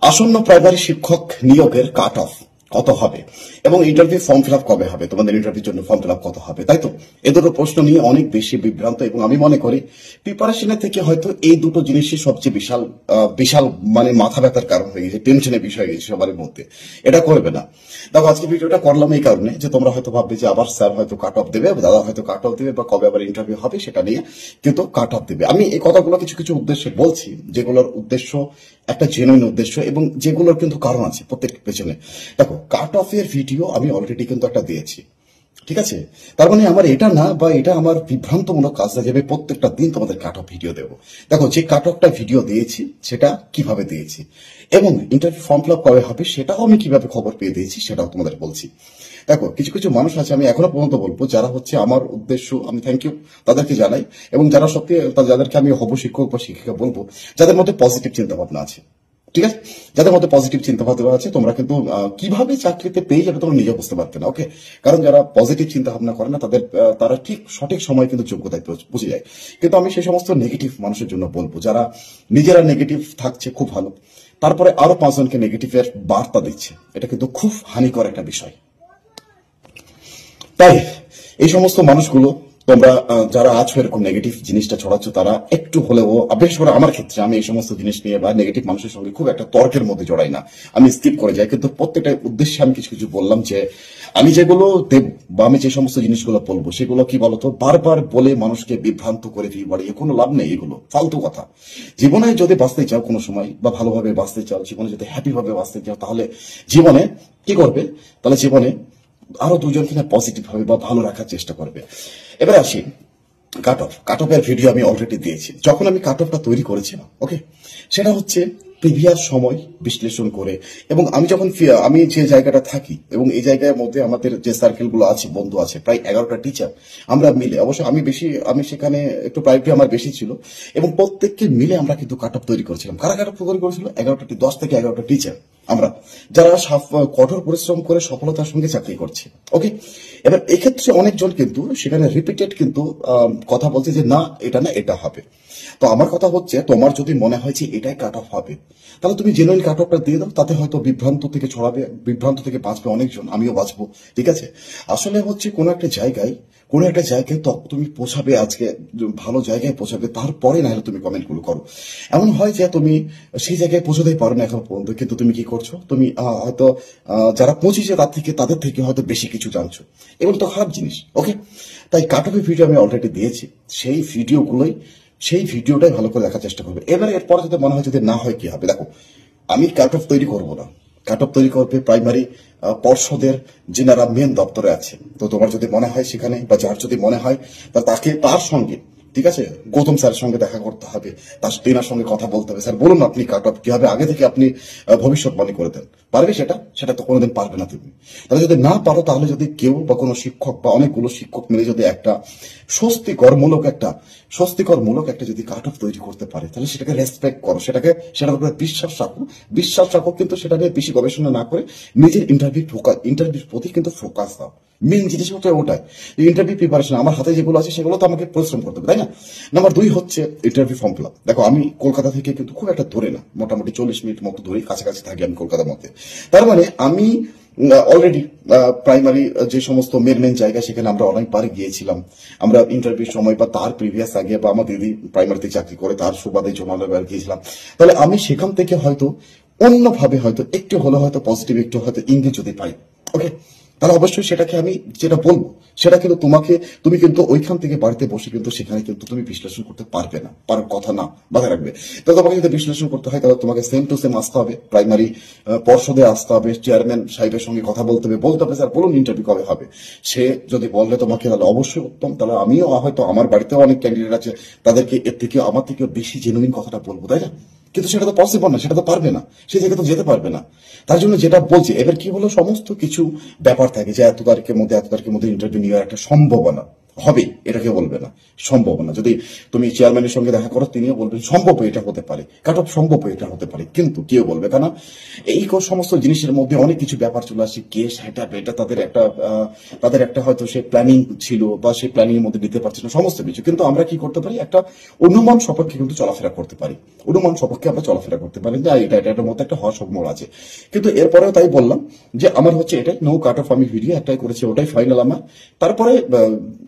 আসন্ন প্রাইমারি শিক্ষক নিয়োগের কাট অফ কত হবে এবং ইন্টারভিউ ফর্ম ফিল আপ কবে হবে, তোমাদের ইন্টারভিউর জন্য ফর্ম ফিল আপ কত হবে, তাই তো? এ দুটো প্রশ্ন নিয়ে অনেক বেশি বিভ্রান্ত এবং আমি মনে করি প্রিপারেশনের থেকে হয়তো এই দুটো জিনিসই সবচেয়ে বিশাল বিশাল মানে মাথা ব্যথার কারণ হয়ে গেছে, টেনশনের বিষয় হয়ে গেছে সবার মধ্যে। এটা করবে না। দেখো, আজকে ভিডিওটা করলাম এই কারণে যে তোমরা হয়তো ভাববে যে আবার স্যার হয়তো কাট অফ দেবে, দাদা হয়তো কাট অফ দেবে, বা কবে আবার ইন্টারভিউ হবে সেটা নিয়ে কিন্তু কাট অফ দেবে। আমি এই কথাগুলো কিছু কিছু উদ্দেশ্যে বলছি, যেগুলোর উদ্দেশ্য একটা জেনুইন উদ্দেশ্য এবং যেগুলোর কিন্তু কারণ আছে প্রত্যেক পেছনে। দেখো, কাট অফ এর ভিডিও আমি অলরেডি কিন্তু একটা দিয়েছি, ঠিক আছে? তার মানে আমার এটা না বা এটা আমার বিভ্রান্তমূলক কাজ না যাবে প্রত্যেকটা দিন তোমাদের কাট অফ ভিডিও দেবো। দেখো, যে কাট অফটা ভিডিও দিয়েছি সেটা কিভাবে দিয়েছি এবং ইন্টারভিউ ফর্ম ফিল আপ কবে হবে সেটাও আমি কিভাবে খবর পেয়ে দিয়েছি সেটাও তোমাদের বলছি। দেখো, কিছু কিছু মানুষ আছে, আমি এখনো পর্যন্ত বলবো, যারা হচ্ছে আমার উদ্দেশ্য, আমি থ্যাংক ইউ তাদেরকে জানাই, এবং যারা সত্যি যাদেরকে আমি হব শিক্ষক বা শিক্ষিকা বলবো, যাদের মধ্যে পজিটিভ চিন্তা ভাবনা আছে, ঠিক আছে? যাদের মধ্যে পজিটিভ চিন্তা ভাবনা আছে, তোমরা কিন্তু কিভাবে চাকরিতে পেয়ে যাবে তোমরা নিজে বুঝতে পারবে না, ওকে? কারণ যারা পজিটিভ চিন্তা ভাবনা করে না তাদের তারা ঠিক সঠিক সময় কিন্তু যোগ্যতায় বুঝে যায়। কিন্তু আমি সেই সমস্ত নেগেটিভ মানুষের জন্য বলবো, যারা নিজেরা নেগেটিভ থাকছে খুব ভালো, তারপরে আরো 5 জনকে নেগেটিভের বার্তা দিচ্ছে, এটা কিন্তু খুব হানিকর একটা বিষয়। তাই এই সমস্ত মানুষগুলো, তোমরা যারা আছো এরকম নেগেটিভ জিনিসটা ছড়াচ্ছ, তারা একটু হলেও, বিশেষ করে আমার ক্ষেত্রে, আমি এই সমস্ত জিনিস নিয়ে বা নেগেটিভ মানুষের সঙ্গে খুব একটা তর্কের মধ্যে জড়াই না, আমি স্কিপ করে যাই। কিন্তু প্রত্যেকটা উদ্দেশ্যে আমি কিছু কিছু বললাম যে আমি যেগুলো দেব বা আমি যে সমস্ত জিনিসগুলো বলবো সেগুলো কি বলতো, বারবার বলে মানুষকে বিভ্রান্ত করে ফিরে বাড়িয়ে কোনো লাভ নেই, এগুলো ফালতু কথা। জীবনে যদি বাঁচতে চাও কোনো সময় বা ভালোভাবে বাঁচতে চাও, জীবনে যদি হ্যাপি ভাবে বাঁচতে চাও, তাহলে জীবনে কি করবে? তাহলে জীবনে আরো দুজনকে না পজিটিভ ভাবে বা ভালো রাখার চেষ্টা করবে। এবার আসি কাট অফের ভিডিও আমি অলরেডি দিয়েছি। যখন আমি কাট অফটা তৈরি করেছিলাম, ওকে, সেটা হচ্ছে প্রিভিয়াস সময় বিশ্লেষণ করে, এবং আমি যখন আমি যে জায়গাটা থাকি এবং এই জায়গার মধ্যে আমাদের যে সার্কেল গুলো আছে, বন্ধু আছে প্রায় 11টা টিচার, আমরা মিলে, অবশ্য আমি সেখানে একটু প্রায়োরিটি আমার বেশি ছিল, এবং প্রত্যেককে মিলে আমরা কিন্তু কাট অফ তৈরি করেছিলাম। কারা কাট অফ তৈরি করেছিল? 10 থেকে 11টা টিচার আমরা, যারা কঠোর পরিশ্রম করে সফলতার সঙ্গে চাকরি করছে, ওকে? এবার এক্ষেত্রে অনেকজন কিন্তু সেখানে রিপিটেড কিন্তু কথা বলছে যে না, এটা না, এটা হবে। তো আমার কথা হচ্ছে, তোমার যদি মনে হয় যে এটাই কাট অফ হবে, তাহলে তুমি জেনুইন কাট অফটা দিয়ে দাও, তাতে হয়তো বিভ্রান্ত থেকে ছড়াবে, বিভ্রান্ত থেকে বাঁচবে অনেকজন, আমিও বাঁচবো, ঠিক আছে? আসলে হচ্ছে কোনো একটা জায়গায় তো তুমি পৌঁছাবে, আজকে ভালো জায়গায় পৌঁছাবে, তারপরে না হলে তুমি কমেন্টগুলো করো। এমন হয় যে তুমি সেই জায়গায় পৌঁছাতেই পারো না এখন পর্যন্ত, কিন্তু তুমি কি করছো, তুমি হয়তো যারা পৌঁছেছে তাদের থেকে হয়তো বেশি কিছু জানছো, এগুলো তো খারাপ জিনিস, ওকে? তাই কাট অফের ভিডিও আমি অলরেডি দিয়েছি, সেই ভিডিওটাই ভালো করে দেখার চেষ্টা করবে। এবারে এরপরে যদি মনে হয় যদি না হয় কি হবে, দেখো, আমি কাট অফ তৈরি করব না, কাট অফ তৈরি করবে প্রাইমারি পর্ষদের যিনারা মেন দপ্তরে আছে। তো তোমার যদি মনে হয় সেখানে, বা যার যদি মনে হয় তার সঙ্গে, ঠিক আছে, গৌতম স্যারের সঙ্গে দেখা করতে হবে, তেনার সঙ্গে কথা বলতে হবে, স্যার বলুন আপনি কাট অফ কি হবে, আগে থেকে আপনি ভবিষ্যৎবাণী করে দেন, পারবে সেটা তো কোনোদিন পারবে না তুমি। তাহলে যদি না পারো, তাহলে যদি কেউ বা কোনো শিক্ষক বা অনেকগুলো শিক্ষক মিলে যদি একটা স্বস্তিকরমূলক একটা যদি কাট অফ তৈরি করতে পারে, তাহলে সেটাকে রেসপেক্ট করো, সেটার উপরে বিশ্বাস রাখো, কিন্তু সেটা নিয়ে বেশি গবেষণা না করে নিজের ইন্টারভিউর প্রতি কিন্তু ফোকাস দাও। মেন জিনিস হচ্ছে ওটাই, ইন্টারভিউ প্রিপারেশন। আমার হাতে যেগুলো আছে সেগুলো তো আমাকে পরিশ্রম করতে হবে, তাই না? নাম্বার 2 হচ্ছে ইন্টারভিউ ফর্ম ফিল আপ। দেখো, আমি কলকাতা থেকে কিন্তু খুব একটা দূরে না, মোটামুটি 40 মিনিট মতো দূরে, কাছাকাছি থাকি আমি কলকাতার মধ্যে। তার মানে আমি অলরেডি প্রাইমারি যে সমস্ত মেন জায়গা, সেখানে আমরা অনেকবার গিয়েছিলাম। আমরা ইন্টারভিউ সময় বা তার প্রিভিয়াস আগে, বা আমার দিদি প্রাইমারিতে চাকরি করে, তার সুবাদে জমানোবার গিয়েছিলাম। তাহলে আমি সেখান থেকে হয়তো অন্যভাবে হয়তো একটু হলে হয়তো পজিটিভ একটু হয়তো ইঙ্গিত যদি পাই, ওকে, তাহলে অবশ্যই সেটাকে আমি যেটা বলবো সেটা কিন্তু তুমি কিন্তু ওইখান থেকে বাড়িতে বসে কিন্তু সেখানে কিন্তু তুমি বিশ্লেষণ করতে পারবে না, পারার কথা না, মাথায় রাখবে। তাহলে তোমাকে যদি বিশ্লেষণ করতে হয়, তাহলে তোমাকে সেম টু সেম আসতে হবে, প্রাইমারি পর্ষদে আসতে হবে, চেয়ারম্যান সাহেবের সঙ্গে কথা বলতে হবে, স্যার বলুন ইন্টারভিউ কবে হবে। সে যদি বললে তোমাকে, তাহলে অবশ্যই উত্তম। তাহলে আমিও হয়তো, আমার বাড়িতেও অনেক ক্যান্ডিডেট আছে, তাদেরকে এর থেকে আমার থেকে বেশি জেনুইন কথাটা বলবো, তাই না? কিন্তু সেটা তো পসিবল না, সেটা তো পারবে না, সেই জায়গায় তো যেতে পারবে না। তার জন্য যেটা বলছি, এবার কি হলো, সমস্ত কিছু ব্যাপার থাকে যে এত তারিখের মধ্যে ইন্টারভিউ নেওয়ার একটা সম্ভাবনা, হবে, এটা কেউ বলবে না সম্ভব না। যদি তুমি চেয়ারম্যানের সঙ্গে দেখা করো, তিনিও বলবেন সম্ভব এটা হতে পারে, কাট অফ সম্ভব এটা হতে পারে, কিন্তু কেউ বলবে কেন? এই সমস্ত জিনিসের মধ্যে অনেক কিছু ব্যাপার চলে আসে, কেস এটা তাদের একটা হয়তো সে প্ল্যানিং ছিল বা সেই প্ল্যানিং এর মধ্যে নিতে পারছে না সমস্ত কিছু। কিন্তু আমরা কি করতে পারি, একটা অনুমান সপক্ষে কিন্তু চলাফেরা করতে পারি, অনুমান সপক্ষে আমরা চলাফেরা করতে পারি যে এটার মধ্যে একটা হওয়ার সম্ভাবনা আছে। কিন্তু এরপরেও তাই বললাম যে আমার হচ্ছে এটাই নো কাট অফ, আমি ভিডিও একটাই করেছি, ওটাই ফাইনাল আমার। তারপরে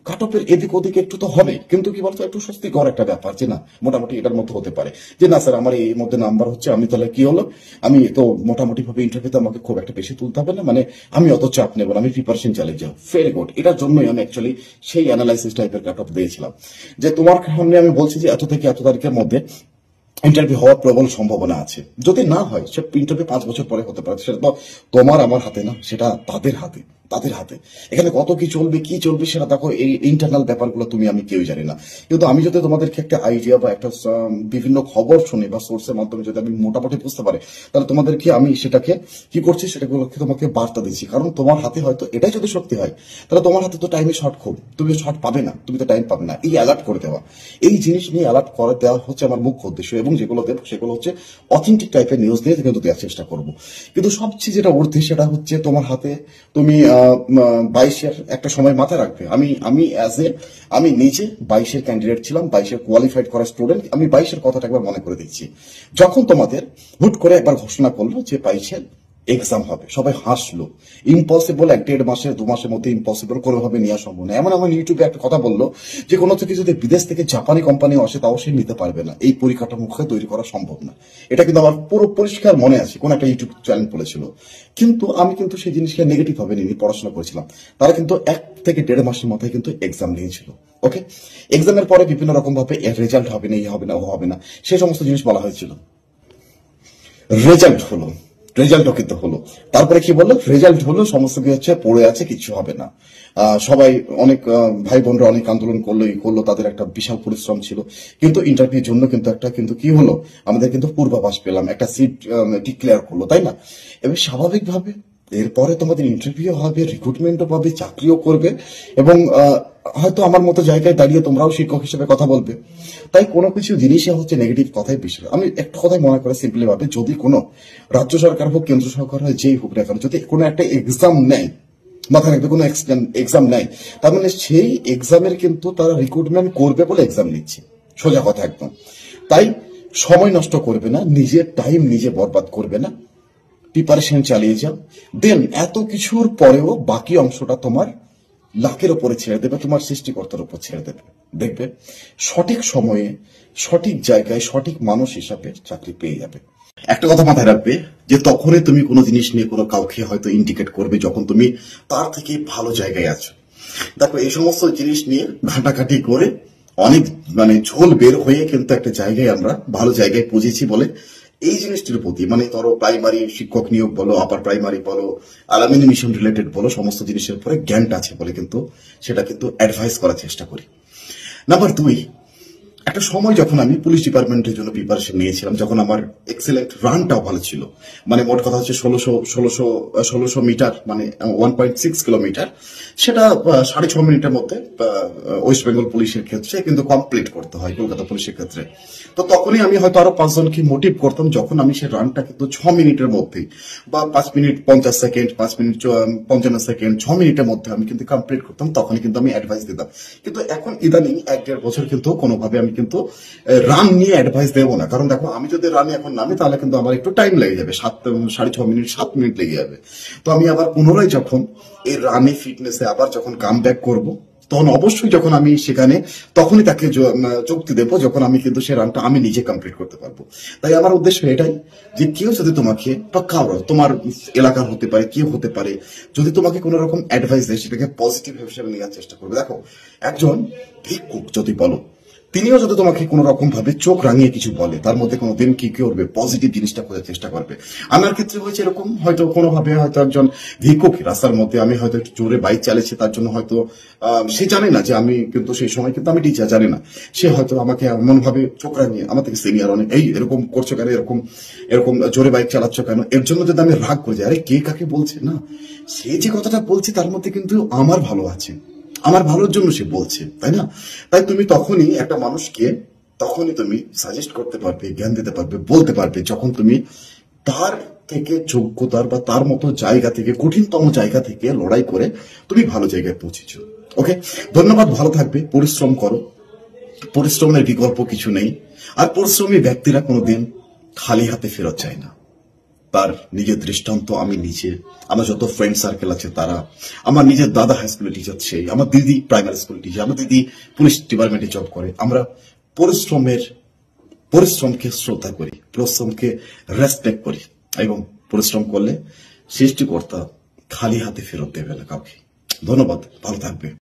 কাট অফের এদিক ওদিক একটু তো হবে, কিন্তু কি বলতো একটু স্বস্তিকর একটা ব্যাপার যে না মোটামুটি এটার মধ্যে হতে পারে যে না স্যার আমার এই মধ্যে নাম্বার হচ্ছে, আমি তাহলে কি হলো, আমি তো মোটামুটি ভাবে ইন্টারভিউতে আমাকে খুব একটা বেশি তুলতে হবে না, মানে আমি অত চাপ নেব না, আমি প্রিপারেশন চালিয়ে যাও, ভেরি গুড। এটার জন্যই আমি অ্যাকচুয়ালি সেই অ্যানালাইসিস টাইপের কাট অফ দিয়েছিলাম যে তোমার সামনে আমি বলছি যে এত থেকে এত তারিখের মধ্যে ইন্টারভিউ হওয়ার প্রবল সম্ভাবনা আছে। যদি না হয় সে ইন্টারভিউ 5 বছর পরে হতে পারে, সেটা তো তোমার আমার হাতে না, সেটা তাদের হাতে, তাদের হাতে। এখানে কত কি চলবে সেটা দেখো, এই ইন্টারনাল ব্যাপারগুলো তুমি আমি কেউ জানি না। কিন্তু আমি যদি তোমাদেরকে একটা আইডিয়া বা একটা বিভিন্ন খবর শুনি বা সোর্সের মাধ্যমে যদি আমি মোটামুটি বুঝতে পারি, তাহলে তোমাদেরকে আমি সেটাকে কি করছি সেটাগুলোকে তোমাকে বার্তা দিচ্ছি। কারণ তোমার হাতে হয়তো এটাই যদি শক্তি হয়, তাহলে তোমার হাতে তো টাইমে শর্ট, খুব তুমি শর্ট পাবে না, তুমি তো টাইম পাবে না। এই অ্যালার্ট করে দেওয়া, এই জিনিস নিয়ে অ্যালার্ট করে দেওয়া হচ্ছে আমার মুখ্য উদ্দেশ্য, এবং যেগুলো দেবো সেগুলো হচ্ছে অথেন্টিক টাইপের নিউজ দিয়ে কিন্তু দেওয়ার চেষ্টা করব। কিন্তু সবচেয়ে যেটা উঠছে সেটা হচ্ছে তোমার হাতে, তুমি 22-এর একটা সময় মাথায় রাখবে। আমি নিজে 22-এর ক্যান্ডিডেট ছিলাম, 22-এর কোয়ালিফাইড করা স্টুডেন্ট। আমি 22-এর কথাটা একবার মনে করে দিচ্ছি। যখন তোমাদের হুট করে একবার ঘোষণা করলো যে 22-এর এক্সাম হবে, সবাই হাসলো। ইম্পসিবল, 1-1.5 মাসের 2 মাসের মধ্যে ইম্পসিবল কোনোভাবে নেওয়া সম্ভব না। এমন আমার ইউটিউবে একটা কথা বললো যে কোনো থেকে যদি বিদেশ থেকে জাপানি কোম্পানি আসে তাও সে নিতে পারবে না, এই পরিকাঠামোকে তৈরি করা সম্ভব না। এটা কিন্তু আমার পুরো পরিষ্কার মনে আছে, কোন একটা ইউটিউব চ্যানেল বলেছিল। কিন্তু আমি কিন্তু সেই জিনিসকে নেগেটিভ ভাবে নিয়ে পড়াশোনা করেছিলাম। তারা কিন্তু 1 থেকে 1.5 মাসের মাথায় কিন্তু এক্সাম নিয়েছিল। ওকে, এক্সামের পরে বিভিন্ন রকম ভাবে রেজাল্ট হবে না, এই হবে না, ও হবে না, সেই সমস্ত জিনিস বলা হয়েছিল। রেজাল্ট হলো, রেজাল্টও কিন্তু হলো। তারপরে কি বললো, রেজাল্ট হলো, সমস্ত কিছু হচ্ছে পড়ে আছে, কিছু হবে না। সবাই অনেক ভাই বোনরা অনেক আন্দোলন করলো, ই করলো, তাদের একটা বিশাল পরিশ্রম ছিল। কিন্তু ইন্টারভিউর জন্য কিন্তু একটা কিন্তু কি হলো, আমাদের কিন্তু পূর্বাভাস পেলাম, একটা সিট ডিক্লেয়ার করলো, তাই না? এবার স্বাভাবিকভাবে এরপরে তোমাদের ইন্টারভিউ হবে, রিক্রুটমেন্টও পাবে, চাকরিও করবে, এবং হয়তো আমার মতো জায়গায় দাঁড়িয়ে তোমরাও শিক্ষক হিসেবে কথা বলবে। তাই কোনো কিছু জিনিসই হচ্ছে নেগেটিভ কথাই বেশি। আমি একটা কথাই মনে করে সিম্পলি ভাবে, যদি কোনো রাজ্য সরকার হোক, কেন্দ্র সরকার হয়, যেই হোক না কেন, যদি কোনো একটা এক্সাম নেয়, মাথায় রাখবে, কোনো এক্সাম নেয়, তার মানে সেই এক্সামের কিন্তু তারা রিক্রুটমেন্ট করবে বলে এক্সাম নিচ্ছে, সোজা কথা একদম। তাই সময় নষ্ট করবে না, নিজের টাইম নিজে বরবাদ করবে না, প্রিপারেশন চালিয়ে যাও। দেন এত কিছুর পরেও বাকি অংশটা তোমার লাকের উপরে ছেড়ে দেবে, তোমার সৃষ্টিকর্তার উপর ছেড়ে দেবে। দেখবে সঠিক সময়ে, সঠিক জায়গায়, সঠিক মানুষ হিসাবে চাকরি পেয়ে যাবে। একটা কথা মাথায় রাখবে যে তখনই তুমি কোনো জিনিস নিয়ে কোনো কাউকে হয়তো ইন্ডিকেট করবে যখন তুমি তার থেকে ভালো জায়গায় আছো। দেখো এই সমস্ত জিনিস নিয়ে ঘাটাঘাটি করে অনেক মানে ঝোল বের হয়ে কিন্তু একটা জায়গায় আমরা ভালো জায়গায় পৌঁছেছি বলে এই জিনিসটির প্রতি, মানে ধরো প্রাইমারি শিক্ষক নিয়োগ বলো, আপার প্রাইমারি বলো, আলামিনী মিশন রিলেটেড বলো, সমস্ত জিনিসের উপরে জ্ঞানটা আছে বলে কিন্তু সেটা কিন্তু অ্যাডভাইস করার চেষ্টা করি। নাম্বার 2, একটা সময় যখন আমি পুলিশ ডিপার্টমেন্টের জন্য প্রিপারেশন নিয়েছিলাম, যখন আমার এক্সেলেন্ট রানটাও ভালো ছিল, মানে মোট কথা হচ্ছে 1600 মিটার, মানে 1.6 কিলোমিটার, সেটা 6.5 মিনিটের মধ্যে ওয়েস্ট বেঙ্গল পুলিশের ক্ষেত্রে কিন্তু কমপ্লিট করতে হয়, কলকাতা পুলিশের ক্ষেত্রে। তো তখনই আমি হয়তো আরো 5 জনকে মোটিভ করতাম, যখন আমি সেই রানটা কিন্তু 6 মিনিটের মধ্যে বা 5 মিনিট 50 সেকেন্ড, 5 মিনিট 55 সেকেন্ড, 6 মিনিটের মধ্যে আমি কিন্তু কমপ্লিট করতাম, তখনই কিন্তু আমি অ্যাডভাইস দিতাম। কিন্তু এখন ইদানিং 1-1.5 বছর কিন্তু কোনোভাবে আমি কিন্তু রান নিয়ে অ্যাডভাইস দেবো না। কারণ দেখো আমি যদি রানে এখন নামি তাহলে কিন্তু আমার একটু টাইম লেগে যাবে, 6.5 মিনিট 7 মিনিট লেগে যাবে। তো আমি আবার পুনরায় যখন এই রানে ফিটনেসে আবার যখন কাম ব্যাক করবো, তখন অবশ্যই যখন আমি সেখানে তখনই তাকে যুক্তি দেবো যখন আমি কিন্তু সে রানটা আমি নিজে কমপ্লিট করতে পারবো। তাই আমার উদ্দেশ্য এটাই যে কেউ যদি তোমাকে বা কারো, তোমার এলাকার হতে পারে, কেউ হতে পারে, যদি তোমাকে কোনো রকম অ্যাডভাইস দেয় সেটাকে পজিটিভ হিসেবে নেওয়ার চেষ্টা করবে। দেখো একজন ভিক্ষুক যদি বলো, তিনিও যদি তোমাকে কোনো রকম ভাবে চোখ রাঙিয়ে কিছু বলে, তার মধ্যে কোনোদিন কি করবে, পজিটিভ জিনিসটা খোঁজার চেষ্টা করবে। আমার ক্ষেত্রে হয়েছে এরকম, হয়তো কোনোভাবে হয়তো একজন ভিক্ষুক রাস্তার মধ্যে, আমি হয়তো একটু জোরে বাইক চালিয়েছি, তার জন্য হয়তো সে জানে না যে আমি কিন্তু সেই সময় কিন্তু আমি টিচার, জানি না, সে হয়তো আমাকে এমন ভাবে চোখ রাঙিয়ে, আমার থেকে সিনিয়র অনেক, এই এরকম করছো কেন, এরকম এরকম জোরে বাইক চালাচ্ছ কেন, এর জন্য যদি আমি রাগ করে যাই, আরে কে কাকে বলছে না, সে যে কথাটা বলছে তার মধ্যে কিন্তু আমার ভালো আছে, আমার ভালোর জন্য সে বলছে, তাই না? তাই তুমি তখনই তুমি সাজেস্ট করতে পারবে, জ্ঞান দিতে পারবে, বলতে পারবে, যখন তুমি তার থেকে যোগ্যতার বা তার মতো জায়গা থেকে, কঠিনতম জায়গা থেকে লড়াই করে তুমি ভালো জায়গায় পৌঁছেছো। ওকে, ধন্যবাদ, ভালো থাকবে, পরিশ্রম করো, পরিশ্রমের বিকল্প কিছু নেই। আর পরিশ্রমী ব্যক্তিরা কোনোদিন খালি হাতে ফেরত যায় না। তার নিজের দৃষ্টান্ত আমি নিজে, আমার যত ফ্রেন্ড সার্কেল আছে তারা, আমার নিজের দাদা হাই স্কুলের টিচার, সেই আমার দিদি প্রাইমারি স্কুল টিচার, আমার দিদি পুলিশ ডিপার্টমেন্টে জব করে। আমরা পরিশ্রমকে শ্রদ্ধা করি, পরিশ্রমকে রেসপেক্ট করি, এবং পরিশ্রম করলে সৃষ্টিকর্তা খালি হাতে ফেরত দেবে না কাউকে। ধন্যবাদ, ভালো থাকবে।